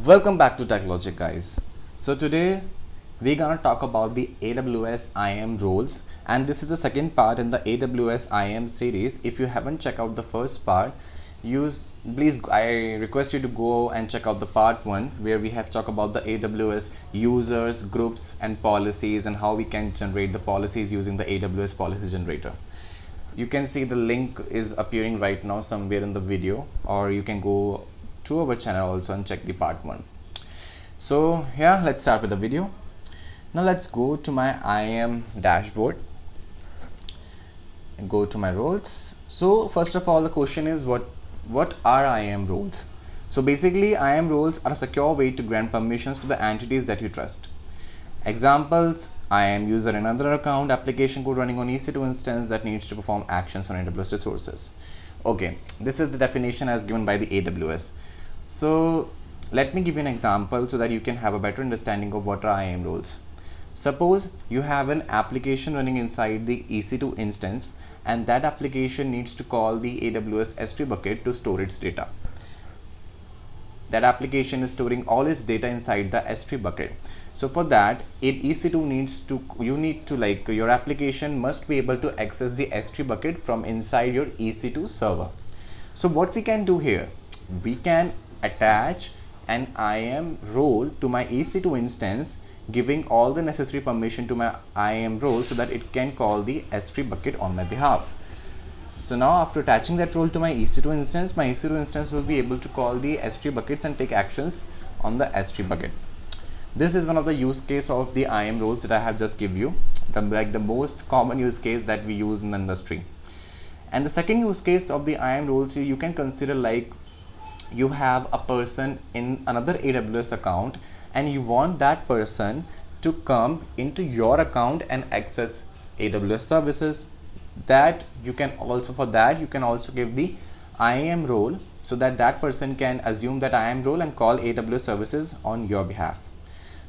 Welcome back to TechLogic, guys. So today we're gonna talk about the AWS IAM roles, and this is the second part in the AWS IAM series. If you haven't checked out the first part, please I request you to go and check out the part 1 where we have talked about the AWS users, groups, and policies, and how we can generate the policies using the AWS policy generator. You can see the link is appearing right now somewhere in the video, or you can go to our channel also and check the part 1. So yeah, let's start with the video. Now let's go to my IAM dashboard and go to my roles. So first of all, the question is what are IAM roles? So basically, IAM roles are a secure way to grant permissions to the entities that you trust. Examples: I am user in another account, application code running on EC2 instance that needs to perform actions on AWS resources. Okay, this is the definition as given by the AWS. So let me give you an example so that you can have a better understanding of what are IAM roles. Suppose you have an application running inside the EC2 instance, and that application needs to call the AWS S3 bucket to store its data. That application is storing all its data inside the S3 bucket. So for that, your application must be able to access the S3 bucket from inside your EC2 server. So what we can do here, we can attach an IAM role to my EC2 instance, giving all the necessary permission to my IAM role so that it can call the S3 bucket on my behalf. So now after attaching that role to my EC2 instance, my EC2 instance will be able to call the S3 buckets and take actions on the S3 bucket. This is one of the use case of the IAM roles that I have just give you, the most common use case that we use in the industry. And the second use case of the IAM roles, you can consider like you have a person in another AWS account and you want that person to come into your account and access AWS services. That you can also, for that you can also give the IAM role so that that person can assume that IAM role and call AWS services on your behalf.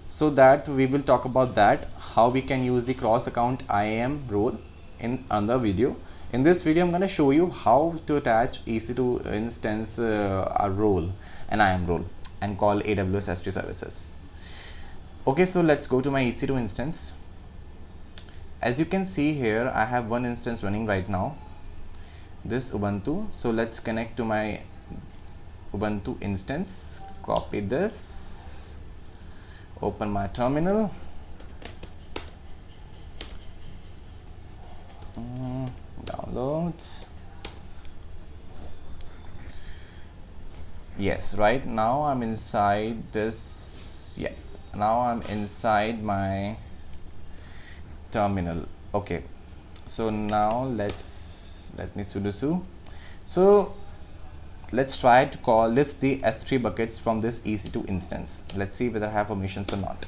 So that we will talk about that, how we can use the cross account IAM role in another video. In this video, I'm going to show you how to attach EC2 instance a role, an IAM role, and call AWS S3 services. Okay, so let's go to my EC2 instance. As you can see here, I have one instance running right now, this Ubuntu. So let's connect to my Ubuntu instance, copy this, open my terminal, downloads. Yes, right now I'm inside this. Yeah, now I'm inside my terminal. Okay, so now let me sudo. So let's try to call list the S3 buckets from this EC2 instance. Let's see whether I have permissions or not.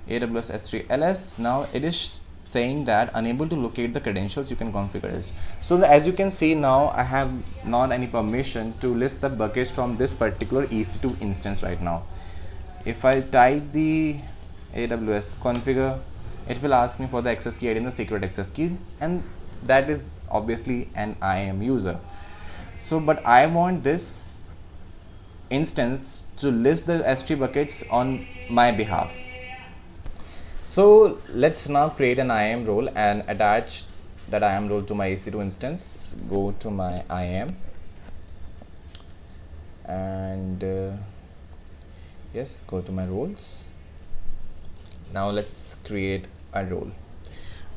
AWS S3 ls. Now it is saying that unable to locate the credentials, you can configure this. So as you can see, now I have not any permission to list the buckets from this particular EC2 instance right now. If I type the AWS configure, it will ask me for the access key ID and the secret access key, and that is obviously an IAM user. So but I want this instance to list the S3 buckets on my behalf. So let's now create an IAM role and attach that IAM role to my EC2 instance. Go to my IAM and yes, go to my roles. Now let's create a role.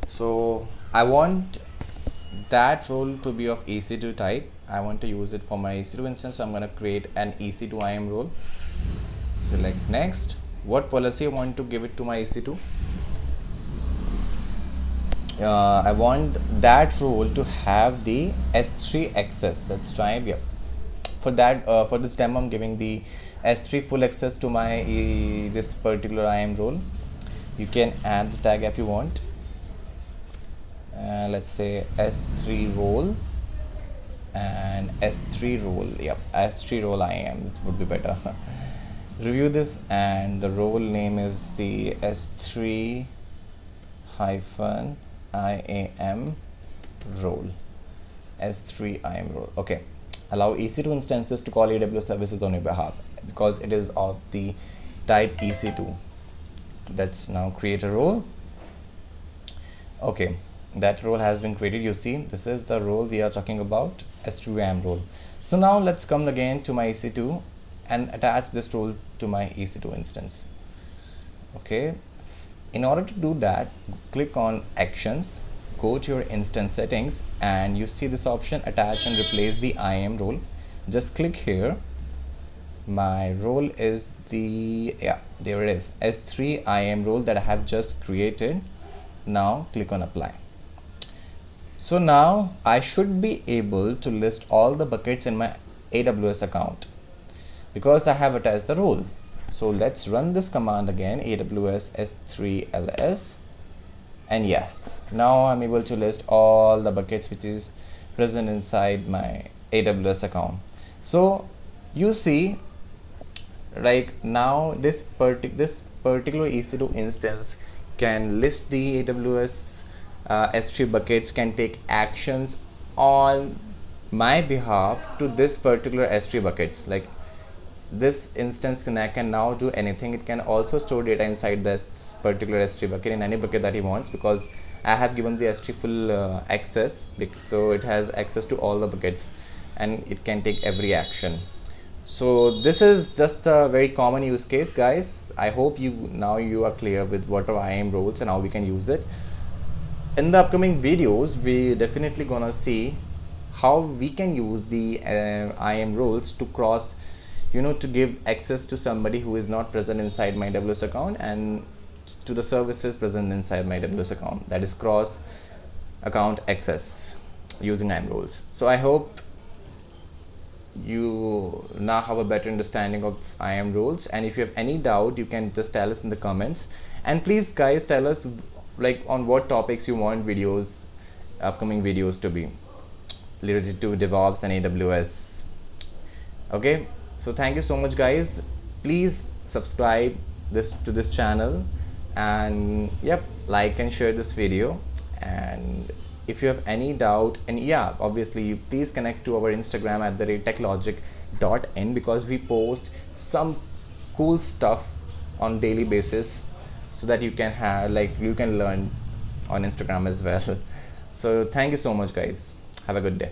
So I want that role to be of EC2 type. I want to use it for my EC2 instance, so I'm going to create an EC2 IAM role. Select next. What policy I want to give it to my EC2? I want that role to have the S3 access. Let's try it. Yep. For that, for this demo, I'm giving the S3 full access to my this particular IAM role. You can add the tag if you want. Let's say S3 role and S3 role. Yep, S3 role IAM. This would be better. Review this, and the role name is the S3 hyphen IAM role. S3 IAM role. Okay. Allow EC2 instances to call AWS services on your behalf. because it is of the type EC2. Let's now create a role. Okay, that role has been created. You see, this is the role we are talking about, S3 IAM role. So now let's come again to my EC2 and attach this role to my EC2 instance. Okay, in order to do that, click on actions, go to your instance settings, and you see this option, attach and replace the IAM role. Just click here. My role is the, yeah, there it is, S3 IAM role that I have just created. Now click on apply. So now I should be able to list all the buckets in my AWS account because I have attached the role. So let's run this command again, AWS S3 ls, and yes, now I'm able to list all the buckets which is present inside my AWS account. So you see, like now this particular EC2 instance can list the AWS S3 buckets, can take actions on my behalf to this particular S3 buckets. Like this instance can now do anything. It can also store data inside this particular S3 bucket in any bucket that he wants, because I have given the S3 full access, so it has access to all the buckets and it can take every action. So this is just a very common use case, guys. I hope you are clear with what are IAM roles and how we can use it. In the upcoming videos, we definitely gonna see how we can use the IAM roles to cross, to give access to somebody who is not present inside my AWS account and to the services present inside my AWS account. That is cross account access using IAM roles. So I hope you now have a better understanding of IAM roles, and if you have any doubt, you can just tell us in the comments. And please guys, tell us like on what topics you want videos, upcoming videos to be related to DevOps and AWS. Okay, so thank you so much guys. Please subscribe to this channel, and yep, like and share this video. And if you have any doubt, and yeah, obviously please connect to our Instagram at techlogic.in, because we post some cool stuff on daily basis, so that you can learn on Instagram as well. So thank you so much guys, have a good day.